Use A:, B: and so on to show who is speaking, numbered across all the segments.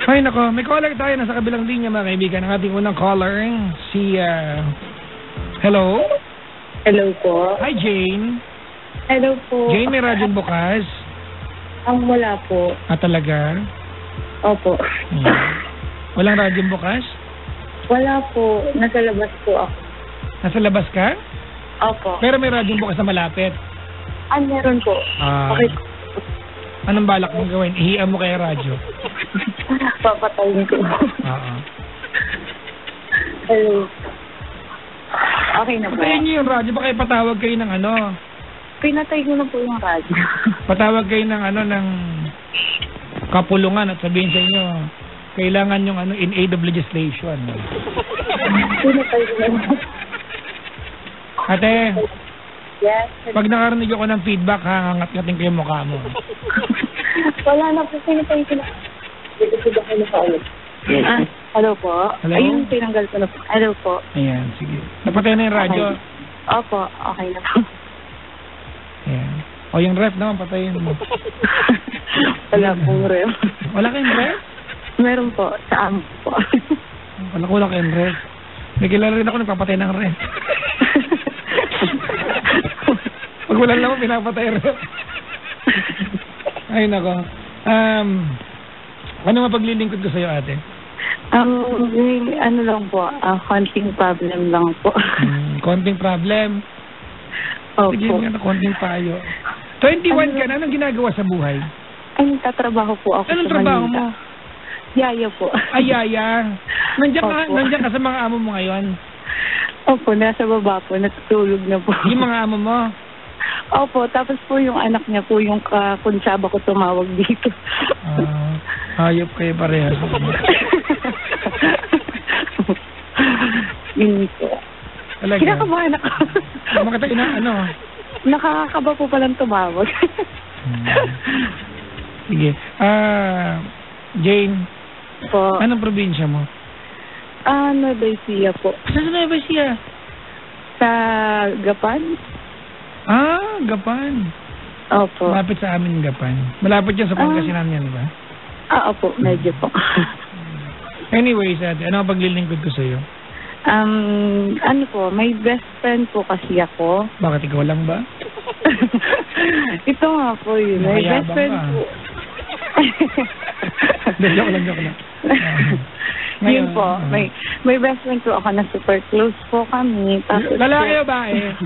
A: Ay, nako. May caller tayo. Nasa kabilang linya, mga kaibigan. Ang ating unang caller, si, hello?
B: Hello po.
A: Hi, Jane.
B: Hello po.
A: Jane, may radyo bukas?
B: Wala po.
A: Talaga?
B: Opo.
A: Walang radyo bukas?
B: Wala po. Nasa labas po ako.
A: Nasa labas ka?
B: Opo.
A: Pero may radyo bukas na malapit?
B: Meron po. Okay.
A: Anong balak mong gawin? Ihian mo kaya radyo?
B: Papatayin ko.
A: Oo.
B: Hello. Okay na po.
A: Patayin niyo yung radyo. Baka ipatawag kayo ng ano?
B: Pinatay ko na po yung radyo.
A: Patawag kayo ng ano, ng kapulungan at sabihin sa inyo, kailangan yung ano, in aid of legislation.
B: Pinatay ko na.
A: Ate,
B: Yes.
A: pag nakarinig ako ng feedback, hangat-ngatin ko yung mukha mo.
B: Wala na po. Pinatay ko na. Pinatay ko na pa ulit. Hello po.
A: Hello?
B: Ayun, tinanggal ko na po. Hello po.
A: Ayan, sige. Napatay na yung radyo.
B: Okay. Opo, okay na po.
A: Ayan. O yung ref naman, patayin mo.
B: Wala pong ref.
A: Wala kayong ref?
B: Meron po, sa amin po.
A: Wala ko lang kayong ref. May kilala rin ako nagpapatay ng ref. Pag wala naman, pinapatay ref. Ay, nako. Ano mapaglilingkod ko sa'yo, ate?
B: Ano lang po, konting problem lang po.
A: Konting problem?
B: Opo.
A: Sige nga na konting payo. 21 ka na, anong ginagawa sa buhay?
B: Ay, tatrabaho po ako
A: Anong
B: sa
A: trabaho
B: Manila.
A: mo?
B: Yaya po.
A: Ay, yaya. Nandiyan ka sa mga amo mo ngayon?
B: Opo, nasa baba po, natutulog na po.
A: Yung mga amo mo?
B: Opo, tapos po yung anak niya po, yung kakunsaba ko tumawag dito.
A: Hayop kayo parehas.
B: Yun po.
A: Talaga?
B: Kinakabahan ako.
A: Makatayo na ano?
B: Nakakakaba po palang tumawag.
A: Sige. Jane,
B: Po.
A: anong probinsya mo?
B: Nueva Ecija po.
A: Saan sa Nueva Ecija?
B: Sa Gapan?
A: Gapan.
B: Opo.
A: Malapit sa amin Gapan. Malapit yan sa Pangasinan yan, di ba?
B: Opo, medyo po.
A: Anyways, ate, ano ang paglilingkod ko sa'yo?
B: Ano po, may best friend po kasi ako.
A: Bakit ikaw lang ba?
B: Ito nga po yun. May
A: Nakayabang
B: best friend
A: ka.
B: po.
A: Joke lang.
B: Yun po, may best friend po ako na super close po kami. Tapos
A: Lalaki o babae?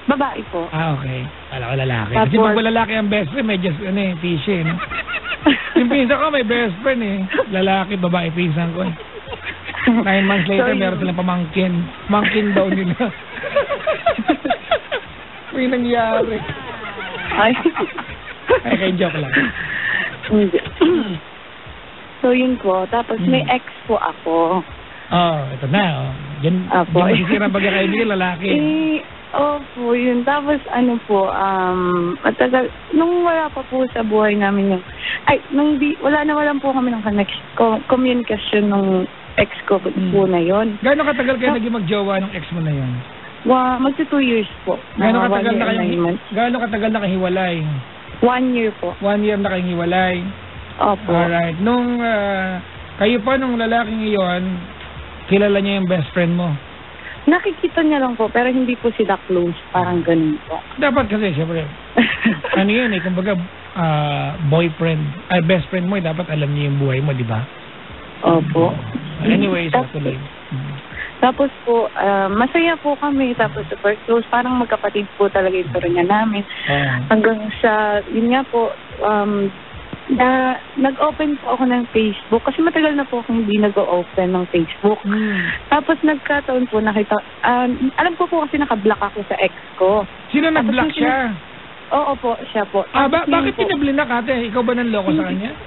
B: Babae po.
A: Okay. Kala ko lalaki. Kasi
B: Tapos,
A: pag lalaki ang best friend, may just, fishy, no? Yung pinsan ko, may best friend, Lalaki, babae, pinsan ko, 9 months later, meron silang pamangkin. Mangkin daw nila. May nangyari.
B: Ay,
A: kay joke lang.
B: hindi. So, yun po. Tapos, may ex po ako.
A: Ito na, Diyan masisira bagay kaibigan, lalaki.
B: Opo, yun. Tapos, ano po, matagal, nung wala pa po sa buhay namin yung, wala po kami ng communication nung ex ko po na yun.
A: Gaano katagal kayo naging magjowa ng ex mo na yun?
B: Magto 2 years po.
A: Gaano katagal na kahiwalay?
B: 1 year po.
A: 1 year na kayong hiwalay?
B: Opo.
A: Alright. Nung, kayo pa nung lalaking iyon, kilala niya yung best friend mo?
B: Nakikita niya lang po, pero hindi po sila close. Parang ganun po.
A: Dapat kasi, syempre, ano yun kumbaga, best friend mo, dapat alam niya yung buhay mo, di ba?
B: Opo.
A: Anyways, tuloy.
B: Tapos po, masaya po kami, tapos super close. Parang magkapatid po talaga yung turingan namin. Hanggang sa, yun nga po, nag-open po ako ng Facebook kasi matagal na po akong hindi nag-open ng Facebook. Tapos nagkataon po nakita, alam ko po kasi naka-block ako sa ex ko.
A: Sino nag-block siya?
B: Oo po, siya po.
A: Bakit pinablinak ate? Ikaw ba nanloko sa kanya?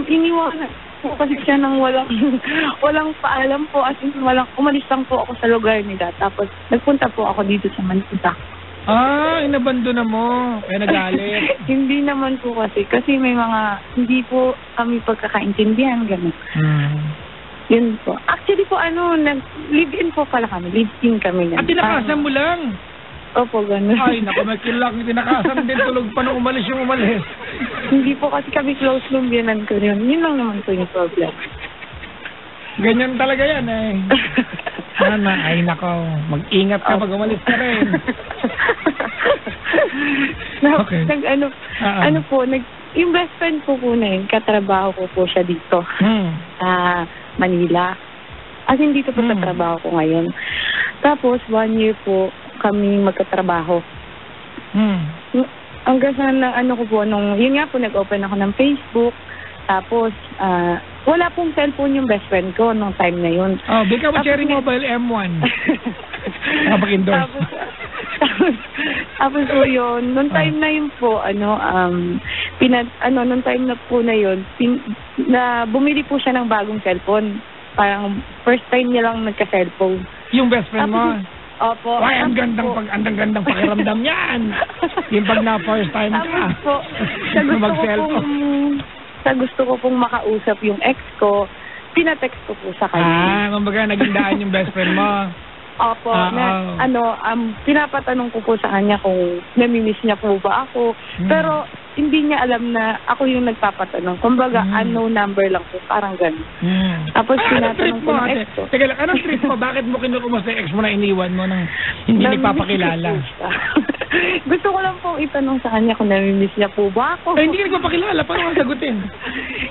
B: Iniwanan po kasi siya nang walang paalam po, as in umalis lang po ako sa lugar nila. Tapos nagpunta po ako dito sa Manila.
A: Inabando na mo. Kaya nagalit.
B: Hindi naman po kasi may mga, hindi po kami pagkakaintindihan, gano'n. Yun po. Actually po, nag-live-in po pala kami. Live-in kami.
A: At tinakasan mo lang?
B: Opo, ganun.
A: Ay, naku, may kilalang tinakasan din. Tulog pa nung umalis yung umalis.
B: Hindi po kasi kami close nung biyanan ko yun. Yun lang naman po yung problem.
A: Ganyan talaga yan eh. Nana, ay nako, mag-ingat ka pag umalis ka rin. Okay.
B: Ano po, yung best friend ko po na yun, katrabaho ko po siya dito sa Manila. As in, dito po sa trabaho ko ngayon. Tapos, 1 year po kami magkatrabaho. Hanggang sa ano ko po, yun nga po, nag-open ako ng Facebook. Tapos, wala pong cellphone yung best friend ko nung time na yun.
A: Oh, bigyan mo Cherry Mobile M1. Nakapag-endorse.
B: Tapos po yun, nung time na yun po, nung time na po na yun, bumili po siya ng bagong cellphone. Parang first time niya lang nagka-cellphone.
A: Yung best friend mo?
B: Opo.
A: Ay, ang gandang pakiramdam yan. Yung pag na first time ka.
B: Tapos po, sa gusto ko pong makausap yung ex ko, pinatext ko po sa kanya.
A: Kumbaga naging daan yung best friend mo.
B: Opo, pinapatanong ko po sa kanya kung namimiss niya po ba ako. Pero hindi niya alam na ako yung nagpapatanong. Kumbaga, unknown number lang po, parang gano'n. Tapos tinatanong ko ng ex ko.
A: Teka lang, anong trip mo? Bakit mo kinukumusta yung ex mo na iniwan mo nang hindi nagpapakilala?
B: Gusto ko lang pong itanong sa kanya kung namimiss niya po ba ako.
A: Ay, hindi ka nagpapakilala. Paano ka sagutin?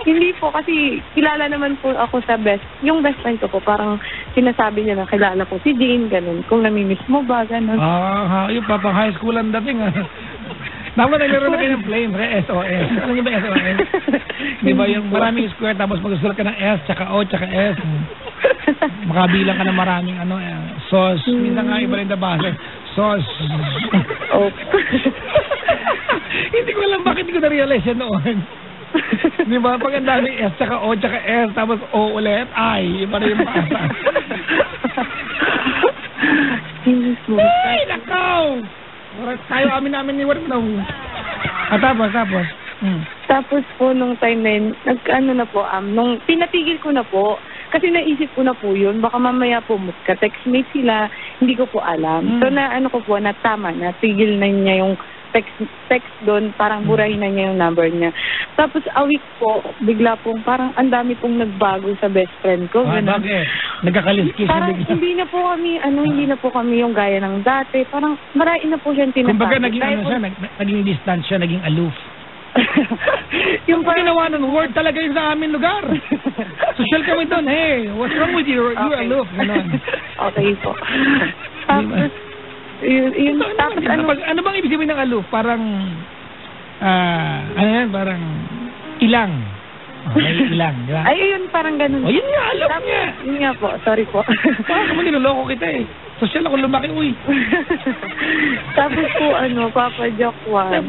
B: Hindi po, kasi kilala naman po ako sa yung best friend ko po. Parang sinasabi niya na kilala ko si Jane, ganun. Kung namimiss mo ba, ganun.
A: Yung papang high school ang dating. Dapat naglaro na kayo ng flame, SOS. Alam niyo ba SOS? Di ba yung maraming square tapos magsusulat ka ng S, tsaka O, tsaka S. Makabilang ka ng maraming sauce. Minsan nga iba rin na base. Sauce. Hindi ko alam bakit hindi ko na-realize yan noon. Di ba? Pag ang daming S, tsaka O, tsaka S, tapos O ulit, ay, iba rin yung basa. Ay, nakaw! Tayo namin ni Ward na. Tapos.
B: Tapos po, nung time na yun, nung pinatigil ko na po, kasi naisip ko na po yun, baka mamaya po ka-textmate sila, hindi ko po alam. So, tama, natigil na niya yung text doon, parang burahin na niya yung number niya. Tapos, a week po, bigla pong, parang ang dami pong nagbago sa best friend ko.
A: Bakit? Nagkakaliskis na bigla.
B: Hindi na po kami yung gaya ng dati. Parang marami na po siyang tinasabi.
A: Kumbaga, naging distance siya, naging aloof. Yung ginawa nun, word talaga yung sa amin lugar. Social kami doon, hey, what's wrong with you? You're aloof. Ganon.
B: Okay po. Tapos,
A: ano bang ibig sabihin ng aloof? Parang, parang ilang. Ilang, di ba?
B: Ay, yun, parang ganun.
A: Yun nga, aloof nga.
B: Yun nga po, sorry po.
A: Parang naman niloloko kita eh. Social ako lumaki, uy.
B: Tapos po, Papa Jokwan.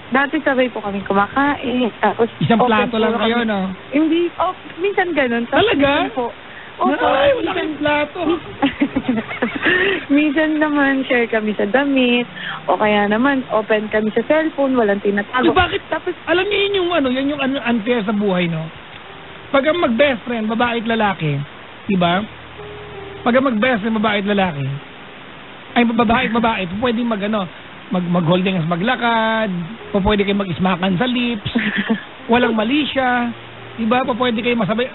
B: Dati sabay po kami kumakain. Tapos,
A: isang plato lang kayo, no?
B: Hindi, minsan ganun.
A: Talaga?
B: Po.
A: Ay, wala kayong plato.
B: Minsan naman share kami sa damit o kaya naman open kami sa cellphone, walang tinatago.
A: Bakit? Tapos, alam niyo yan yung unfair sa buhay, no? Pag ang mag-best friend, babae at lalaki, diba? Pag ang mag-best friend, babae at lalaki, ay babae at babae, pwede mag-holding as maglakad, pwede kayo mag-ismakan sa lips, walang mali siya, diba? Pwede kayo masabay.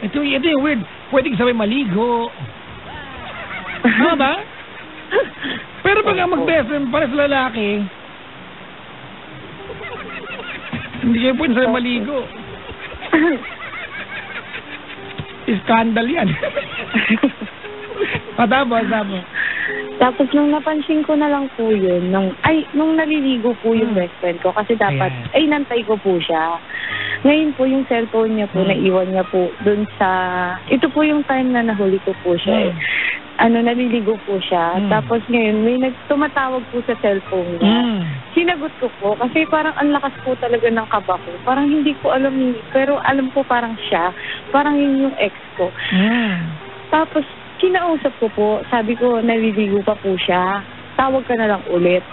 A: Ito yung weird. Pwede kayo sabay maligo. Ano ba? Pero pag ang mag-best friend para sa lalaki, hindi kayo pwede sabay maligo. Scandal yan.
B: Tapos nung napansin ko na lang po yun, nung naliligo po yung best friend ko, kasi dapat, nantay ko po siya. Ngayon po yung cellphone niya po, naiwan niya po dun sa, ito po yung time na nahuli ko po siya. Naliligo po siya. Tapos ngayon, may tumatawag po sa cellphone niya. Sinagot ko po, kasi parang ang lakas po talaga ng kaba ko. Parang hindi ko alam, pero alam ko parang siya. Parang yun yung ex ko. Tapos, kinausap ko po, sabi ko, naliligo pa po siya. Tawag ka na lang ulit.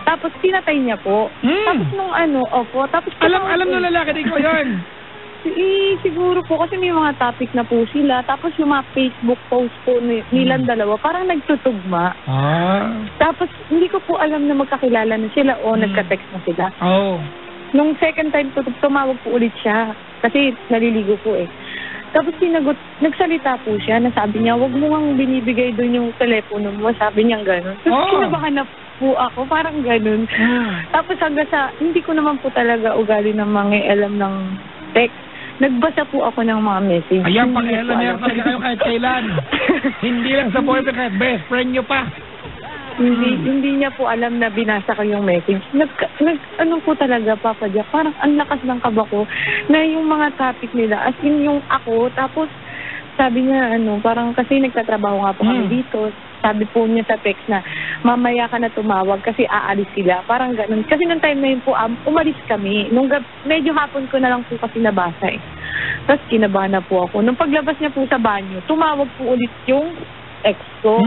B: Tapos, pinatay niya po. Tapos nung tapos...
A: Alam ng lalaki din ko yun.
B: Siguro po kasi may mga topic na po sila. Tapos yung mga Facebook post po nilang dalawa, parang nagtutugma. Tapos hindi ko po alam na magkakilala na sila o nagka-text na sila. Nung second time ko, tumawag po ulit siya. Kasi naliligo po eh. Tapos nagsalita po siya, nasabi niya, wag mo ngang binibigay doon yung telepono mo. Sabi niya gano'n. Tapos kinabahan na po ako, parang gano'n. Tapos hanggang sa, hindi ko naman po talaga ugali ng mga alam ng text. Nagbasa po ako ng mga message.
A: Ayan, pang-alam talaga kayo kahit kailan. Hindi lang sa boyfriend, kahit best friend nyo pa.
B: Hindi niya po alam na binasa ko yung message. Ano po talaga, Papa Jack, parang ang lakas ng kaba ko na yung mga topic nila, as in yung ako, tapos sabi niya, parang kasi nagtatrabaho nga po kami dito, sabi po niya sa text na, mamaya ka na tumawag kasi aalis sila. Parang ganun. Kasi nung time na yun po, umalis kami. Medyo hapon ko na lang po kasi nabasa eh. Tapos kinabahan na po ako. Nung paglabas niya po sa banyo, tumawag po ulit yung ex ko.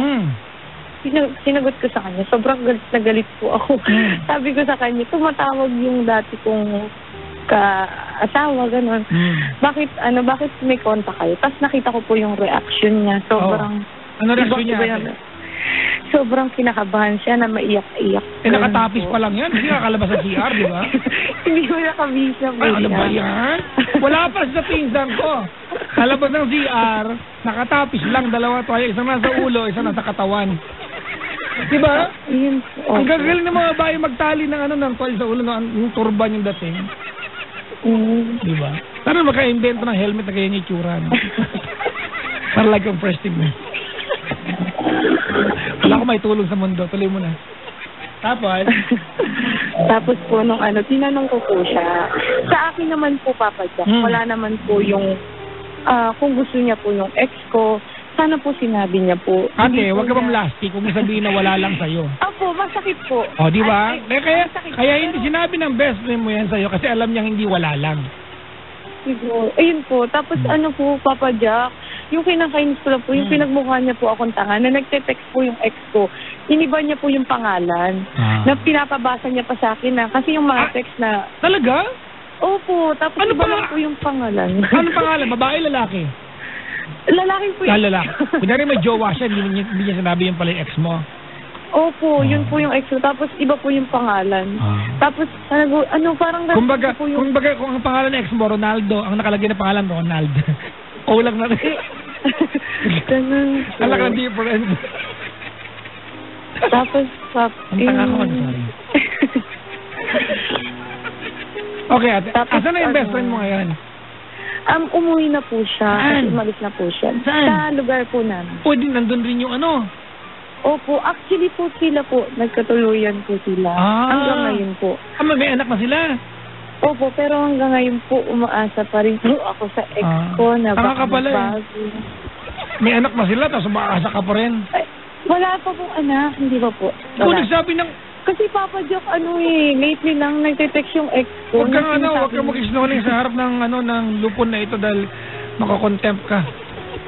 B: Sinagot ko sa kanya. Sobrang galit na galit po ako. Sabi ko sa kanya, tumatawag yung dati kong ka-asawa, gano'n. Bakit may kontak kayo? Tapos nakita ko po yung reaction niya. Sobrang...
A: Ano reaction niya?
B: Sobrang kinakabahan siya na maiyak-iyak.
A: Nakatapis pa lang yan. Hindi nakakalabas sa CR, di ba?
B: Hindi mo nakabisa po
A: ano ba yan? Wala pa sa pinsan ko. Kalabas ng CR, nakatapis lang, dalawa to. Isang nasa ulo, isang nasa katawan. Di ba? Ang gagaling ng mga bayo magtali ng toy sa ulo, yung turban yung dating. Di ba? Sana maka-invento ng helmet na ganyan yung itsura. Para like yung first thing mo. Wala ko may tulong sa mundo. Tuloy mo na.
B: Tapos po nung tinanong ko po siya. Sa akin naman po, Papa Jack, wala naman po yung kung gusto niya po yung ex ko, sana po sinabi niya po.
A: Ate, wag ka mamlastik kung sabihin na wala lang sa'yo.
B: Opo, masakit po.
A: O, di ba? Kaya hindi sinabi ng best friend mo yan sa'yo kasi alam niyang hindi wala lang.
B: Siguro. Ayun po. Tapos po, Papa Jack, yung kinakainis ko lang po, yung pinagmukha niya po akong tanga, na nagte-text po yung ex ko, iniba niya po yung pangalan, na pinapabasa niya pa sa akin na, kasi yung mga text na...
A: Talaga?
B: Opo, tapos iba lang po yung pangalan.
A: Anong pangalan? Babae, lalaki?
B: Lalaki po yun.
A: Lalaki. Kunyari may jowa siya, hindi niya sinabi yung pala yung ex mo.
B: Opo, yun po yung ex ko. Tapos iba po yung pangalan. Tapos, parang...
A: Kumbaga, kung ang pangalan ng ex mo, Ronaldo, ang nakalagay na pangalan, Ronald. O lang na rin.
B: Ganun po.
A: Alam ka difference.
B: Tapos,
A: ang tanga ko, sorry. Okay, ate. Asan na yung best friend mo ngayon?
B: Umuwi na po siya. Umalis na po siya.
A: Saan?
B: Sa lugar po namin.
A: Pwede, nandun rin yung
B: Opo, actually po sila po, nagkatuluyan po sila. Hanggang ngayon po.
A: May anak na sila?
B: Opo, pero hanggang ngayon po, umaasa pa rin po ako sa ex ko na baka magbago.
A: May anak na sila, tapos umaasa ka pa rin?
B: Ay, wala pa pong anak, hindi ba po?
A: Kung nagsabi ng...
B: Kasi Papa Jack, lately lang nagte-text yung ex ko.
A: Huwag kang mag-isnoling sa harap ng lupon na ito dahil makakontempt ka.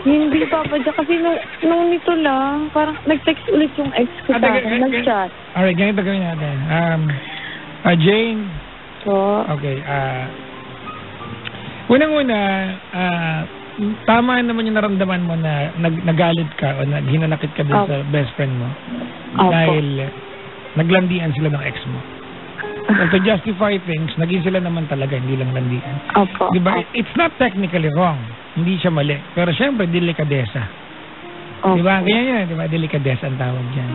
B: Hindi, Papa Jack, kasi nung nito lang, parang nag-text ulit yung ex ko sa akin, nag-chat.
A: Alright, ganito gawin natin. Jane.
B: So,
A: okay, unang-una, tama naman yung naramdaman mo na nagalit ka o hinanakit ka dun sa best friend mo. Dahil naglandian sila ng ex mo. And to justify things, naging sila naman talaga, hindi lang landian.
B: Opo.
A: Diba? It's not technically wrong. Hindi siya mali. Pero syempre, delikadesa. Diba? Ganyan yan, diba? Delikadesa ang tawag dyan.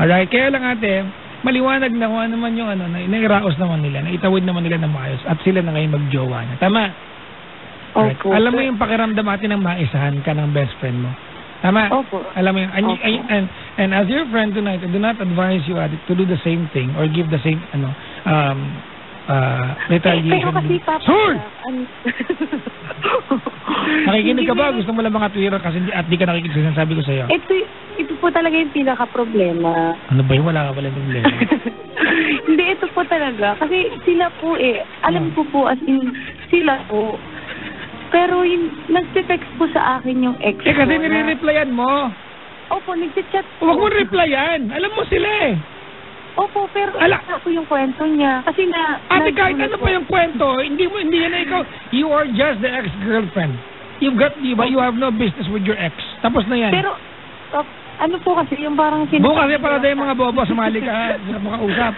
A: Alright, kaya lang ate, maliwanag na kung ano naman yung nairaos naman nila, naitawid naman nila na maayos at sila na ngayon magjowa na. Tama? Right.
B: Opo.
A: Alam mo yung pakiramdam natin ng maisahan ka ng best friend mo. Tama?
B: Opo.
A: Alam mo yung, and as your friend tonight, I do not advise you to do the same thing or give the same, retaliation.
B: Pero kasi Papa,
A: nakikinig ka ba? Gusto mo lang mga Twitter kasi at di ka nakikinig. Sabi ko sa'yo.
B: Ito po talaga yung pinaka-problema.
A: Ano ba yung wala ka pala problema?
B: Hindi, ito po talaga. Kasi sila po alam ko po as in, sila po. Pero yung nagte-text po sa akin yung ex ko.
A: Kasi nire-replyan mo.
B: Opo, nagte-chat po.
A: Huwag mo replyan. Alam mo sila
B: Opo, pero
A: Ala.
B: ano po yung kwento niya? Kasi
A: Ate, kahit ano pa yung kwento, hindi yan na ikaw. You are just the ex-girlfriend. You have no business with your ex. Tapos na yan.
B: Pero, ano po kasi, yung parang
A: Bukas yan para tayo mga bobo, sumali ka, makausap.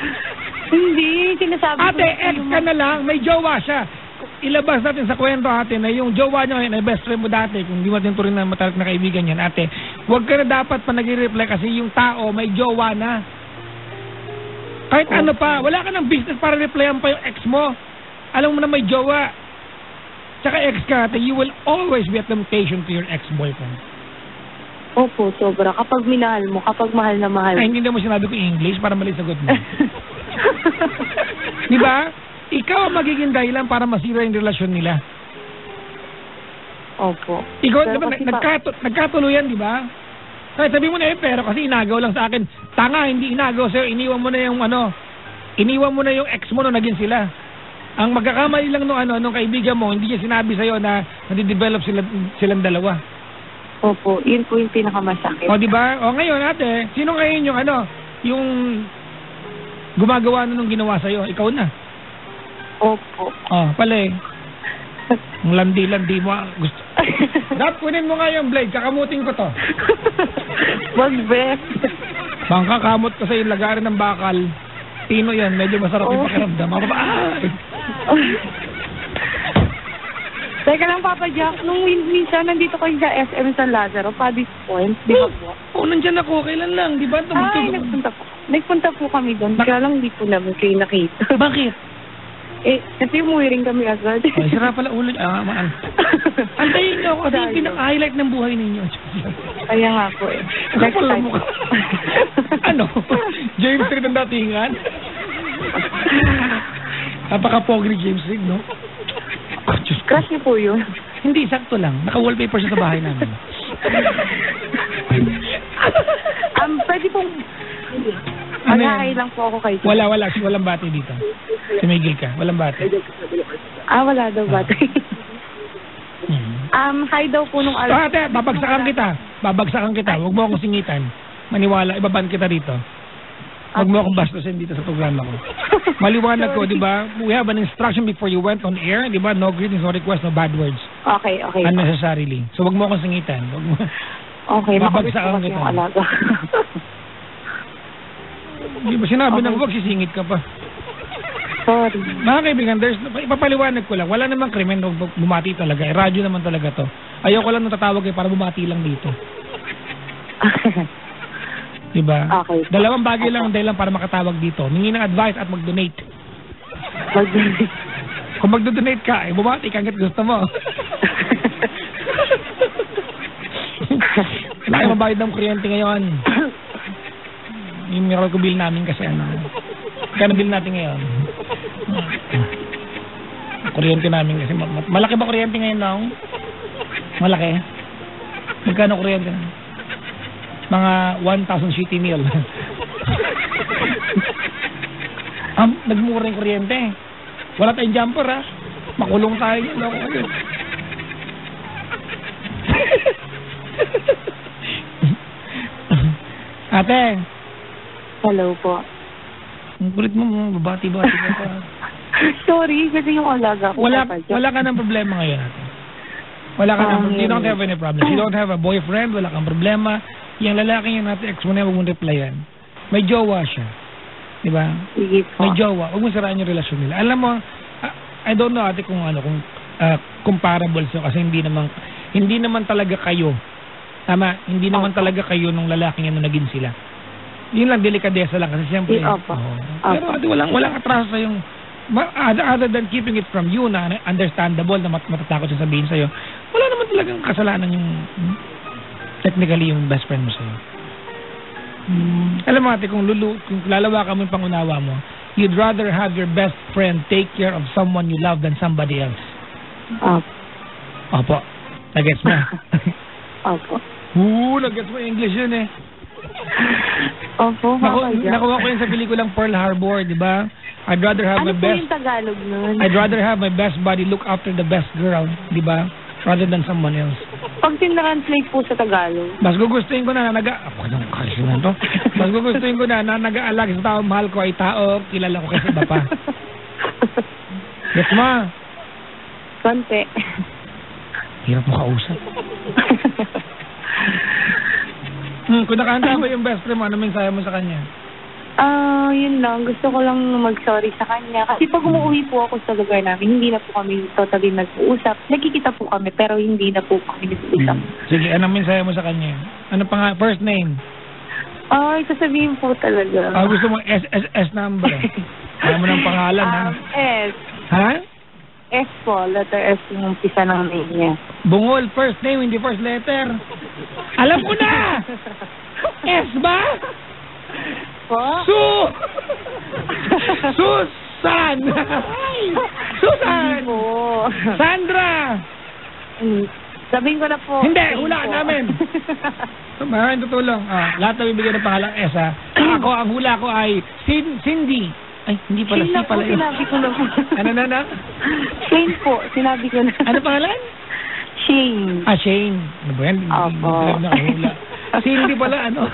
B: Hindi, sinasabi
A: Ate, ex ka na lang, may jowa siya. Ilabas natin sa kwento, ate, na yung jowa niya ngayon ay best friend mo dati. Kung di mo tinuturing na matalik na kaibigan yan, ate, huwag ka na dapat pa nag-reply kasi yung tao may jowa na. Kahit ano pa, wala ka ng business para replyan pa yung ex mo. Alam mo na may jowa. Tsaka ex ka, ate, you will always be a temptation to your ex-boyfriend.
B: Opo, sobra. Kapag minahal mo, kapag mahal na mahal.
A: Ay, hindi mo sinabi ko English para mali sagot mo. Di ba? Ikaw ang magiging dahilan para masira yung relasyon nila.
B: Opo.
A: Ikaw,
B: Pero
A: diba,
B: kasi
A: nagkatuluyan, di ba? Kahit sabi mo na pero kasi inagaw lang sa akin. Tanga, hindi inagaw sa'yo. Iniwan mo na yung ex mo nung naging sila. Ang magkakamali lang nung kaibigan mo, hindi niya sinabi sa'yo na nadidevelop silang dalawa.
B: Opo, yun po yung pinakamasakit.
A: O, di ba? O, ngayon, ate, sino ngayon yung gumagawa nung ginawa sa'yo? Ikaw na.
B: Opo.
A: Oh, pala eh. Ang landi-landi mo. Gusto. Dap, kunin mo nga yung blade. Kakamutin ko to.
B: Wag, be.
A: Bangka, kamot ko sa yung lagarin ng bakal. Tino yan. Medyo masarap yung pakiramdam. Ako ba?
B: Teka lang, Papa Jack. Nung minsan nandito kayo sa SM San Lazaro, Paddy's Point, di ba po?
A: Oo, nandyan ako. Kailan lang, di ba?
B: Ay, nagpunta po kami doon. Kaya lang hindi po namin kayo nakita.
A: Bakit?
B: Kasi umuwi rin kami agad.
A: Ay, sira pala ulo. Antayin niyo ako kasi yung pinaka-highlight ng buhay ninyo.
B: Kaya nga po eh. Next
A: Kapala
B: time.
A: mo ka. James Reid ang datingan? Napaka-pogi ni James Reid, no?
B: Crush niyo po yun.
A: Hindi, sakto lang. Naka-wallpaper siya sa bahay namin.
B: Pwede pong... Mag-hi lang po ako kayo.
A: Wala. Walang bati dito. Tumigil ka. Walang bati.
B: Wala daw bati. Hi daw po nung
A: Ate, babagsakan kita. Huwag mo akong singitan. Maniwala, ibaban kita dito. Huwag mo akong bastusin dito sa programa ko. Maliwanag ko, di ba? We have an instruction before you went on air, di ba? No greetings, no requests, no bad words.
B: Okay.
A: Unnecessarily. So, huwag mo akong singitan.
B: Okay,
A: babagsakan kita.
B: Yung alaga.
A: Di ba sinabi na huwag sisingit ka pa?
B: Sorry.
A: Mga kaibigan, ipapaliwanag ko lang. Wala namang krimen na bumati talaga. Radyo naman talaga to. Ayoko lang natatawag para bumati lang dito. Diba?
B: Okay.
A: Dalawang bagay lang ang dahilan para makatawag dito. Mingi ng advice at mag-donate. Kung mag-donate ka, bumati ka hanggat gusto mo. Kailangan mabayad ng kuryente ngayon. Yung Miracle bill namin kasi kano bill natin ngayon? Kuryente namin kasi malaki ba kuryente ngayon now? Malaki? Magkano kuryente? Mga 1,000 city meal. Nagmura yung kuryente. Wala tayong jumper ha. Makulong tayo. Ate.
B: Hello po.
A: Ang kulit mo, babati-bati ka pa.
B: Sorry, kasi yung alaga ko.
A: Wala ka ng problema ngayon, ate. Wala ka ng problema. You don't have any problem. You don't have a boyfriend, wala kang problema. Yung lalaki yung natin ex mo na, huwag mong replyan. May jowa siya. Diba?
B: Sige po.
A: May jowa. Huwag mong saraan yung relasyon nila. Alam mo, I don't know ate kung comparable so kasi hindi naman talaga kayo. Tama, hindi naman talaga kayo nung lalaking yan nung naging sila. Yun lang, delikadesa lang kasi siyempre. Pero ate, walang atraso sa yung other than keeping it from you na understandable na matatakot siya sabihin sa'yo, wala naman talagang kasalanan yung technically yung best friend mo sa'yo. Alam mo ate, kung lalawakan mo yung pangunawa mo, you'd rather have your best friend take care of someone you love than somebody else. Opo. Nag-gets mo?
B: Opo.
A: Nag-gets mo English yun eh.
B: Opo,
A: nakuha ko yun sa pelikulang Pearl Harbor, di ba? I'd rather have my best...
B: Ano po yung Tagalog nun?
A: I'd rather have my best buddy look after the best girl, di ba? Rather than someone else.
B: Pag tinranslate po sa Tagalog.
A: Mas gugustuhin ko na to. Mas gugustuhin ko na nag-aalag sa tao mahal ko ay tao, kilala ko kasi iba pa. Yes, ma.
B: Konti.
A: Hirap mo kausap. Kung nakahanda ba yung best friend mo, ano mensahe mo sa kanya?
B: Yun lang. Gusto ko lang mag-sorry sa kanya. Kasi pag umuwi po ako sa lugar namin, hindi na po kami totally nag-uusap. Nagkikita po kami, pero hindi na po kami nag-uusap.
A: Sige, anong mensahe mo sa kanya? Ano pa nga? First name?
B: Ay, sasabihin po talaga.
A: Gusto mo SSS number? Ayaw mo ng pangalan, ha?
B: S.
A: Ha?
B: S po. Letter S yung umpisa ng name niya.
A: Bungol, first name, hindi first letter. Alam ko na! S ba?
B: Po?
A: Susan! Susan!
B: Po.
A: Sandra!
B: Sabihin ko na po.
A: Hindi, hulaan namin. Maraming tutulong. Lahat na bibigyan ng pangalang S, ha? Ako, ang hula ko ay Cindy. Ay, hindi pala.
B: Shane
A: pala
B: po, sinabi ko na po.
A: Ano na?
B: Shane po, sinabi ko na.
A: Ano pangalan?
B: Shane.
A: Shane. Ano ba yan?
B: Opo.
A: Nakahula. Cindy pala, ano?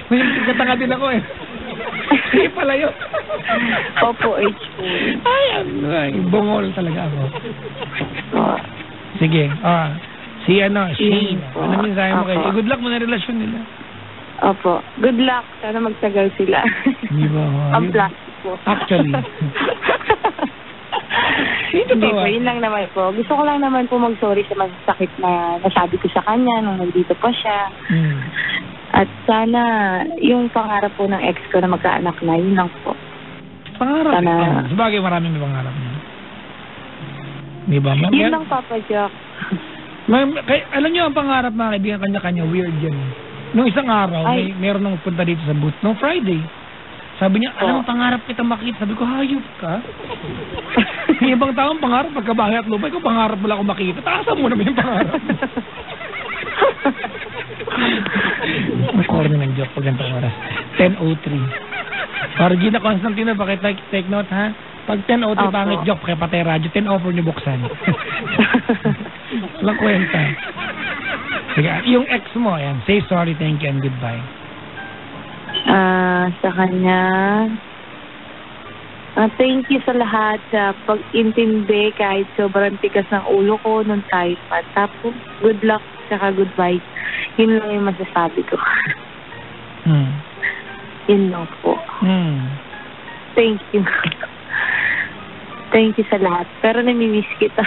A: May katanga din ako, eh. Hindi pala yun.
B: Opo, H po.
A: Ay, bungol talaga ako. Sige, si Shane. Ano mensahe mo kayo? Good luck mo na relasyon nila.
B: Opo. Good luck. Sana magtagal sila.
A: Hindi ba?
B: Ang plastic po.
A: Actually.
B: Hindi po, yun lang naman po. Gusto ko lang naman po mag-sorry sa masakit na nasabi ko sa kanya nung nandito pa siya. At sana yung pangarap po ng ex ko na magkaanak na, yun lang po.
A: Pangarap? Sana... Sabagay, maraming may pangarap niya. Di ba?
B: Yun lang, Papa Jack.
A: Alam niyo, ang pangarap mga kaibigan kanya-kanya, weird yan. Nung isang araw, meron nung punta dito sa booth. Nung Friday, sabi niya, alam mo, pangarap kita makita. Sabi ko, hayop ka? May ibang taong pangarap, pagkabahay at lupa, ikaw pangarap mo lang ako makita. Taasan mo naman yung pangarap. Ang corny ng joke pag ganito oras. 10:03. Para Gina Constantino, take note, ha? Pag 10:03 pangit joke, kaya patay radyo, 10:04 niyo buksan. Walang kwenta. Sige, yung ex mo, ayan, say sorry, thank you, and goodbye.
B: Sa kanya, thank you sa lahat sa pag-intindi kahit sobrang tigas ng ulo ko nung tayo pa. Tapos, good luck, saka goodbye. Yun lang yung masasabi ko. Yun lang po. Thank you. Thank you sa lahat. Pero namimiss kita.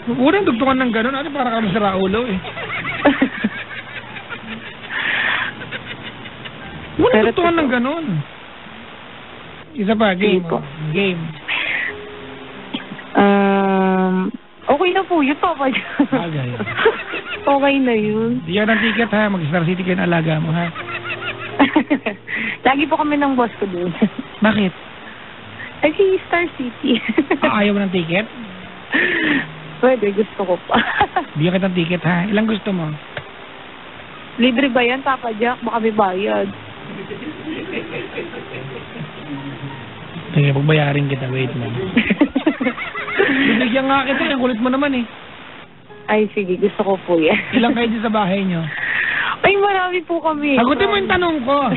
A: Unang dugtungan ng gano'n, ano para kami sa Raulo, eh. Unang dugtungan ng gano'n. Isa pa, game. Game.
B: Okay na po yun, Papa. Okay na yun.
A: Diyan ang ticket, ha? Mag-Star City kayo na alaga mo, ha?
B: Lagi po kami ng boss ko doon.
A: Bakit?
B: Ay, Star City.
A: Ayaw mo ng ticket?
B: Pwede, gusto ko pa.
A: Bigyan kita ng ticket, ha? Ilang gusto mo?
B: Libre ba yan, Papa Jack? Baka may bayad.
A: Sige, pagbayarin kita. Wait lang. Bibigyan nga kita. Ang kulit mo naman, eh.
B: Ay, sige. Gusto ko po yan.
A: Ilang kayo dyan sa bahay nyo?
B: Ay, marami po kami.
A: Sagutin mo yung tanong ko.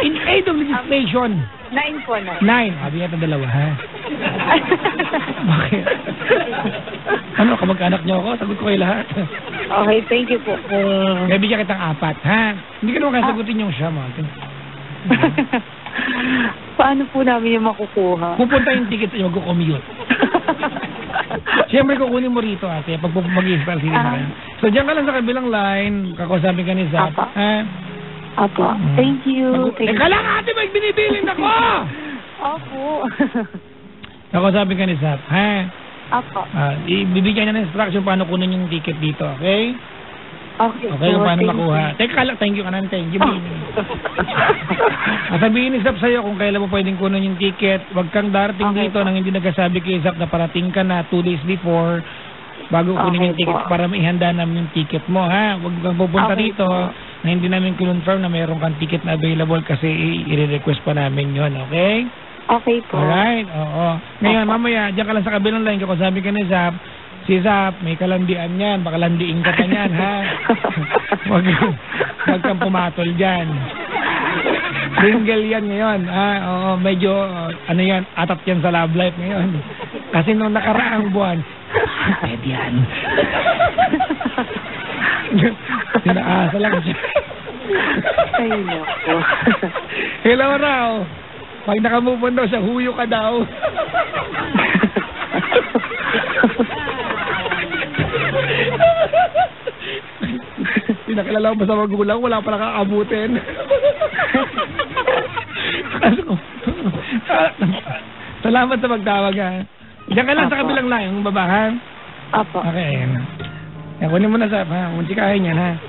A: In aid of legislation.
B: 9 po na.
A: 9. Bigyan kita 2, ha? Bakit? Ano, kamag-anak niyo ako? Sagot ko kayo lahat.
B: Okay, thank you po.
A: Kaya bigyan kitang 4, ha? Hindi ka naman kaya sagutin yung siya, mga.
B: Paano po namin yung makukuha?
A: Pupunta yung ticket sa iyo, mag-commute. Siyempre, kukunin mo rito, ate, pag mag-install sila na kayo. So, diyan ka lang sa kabilang line, kakusapin ka ni Zap. Ha?
B: Apo. Thank you.
A: Teka lang, ate, may binibilin ako!
B: Opo.
A: Kakusapin ka ni Zap, ha?
B: Apo.
A: Bibigyan niya ng instruction paano kunin yung ticket dito, okay?
B: Okay.
A: Okay, kung paano makuha. Teka lang, thank you ka na, thank you, baby. Sabihin ni Zap sa'yo kung kailan mo pwedeng kunin yung ticket. Huwag kang darating dito nang hindi nagkasabi kay Zap na parating ka na 2 days before bago kunin yung ticket para maihanda namin yung ticket mo, ha? Huwag kang pupunta dito na hindi namin confirm na mayroon kang ticket na available kasi i-request pa namin yon, okay?
B: Okay po.
A: Alright, oo. Ngayon, mamaya, diyan ka lang sa kabilang line, kakusabi ka ni Zap, Si Zap, may kalandian yan. Baka landiin ka pa niyan, ha? Wag kang pumatol dyan. Single yan ngayon. Oo, medyo, ano yan, atat yan sa love life ngayon. Kasi nung nakaraang buwan, pwede yan. Sinaasa lang siya.
B: Ay, naku.
A: Hello, Raw. Pag nakamove on daw siya, huyo ka daw. Pinakilala ko ba sa magulang, wala pa nakakabutin. Salamat sa pagtawag, ha. Diyan ka lang sa kabilang line, yung babahan.
B: Apo.
A: Okay, ayan. Kunin mo na sa, ha, kung sikahin yan, ha.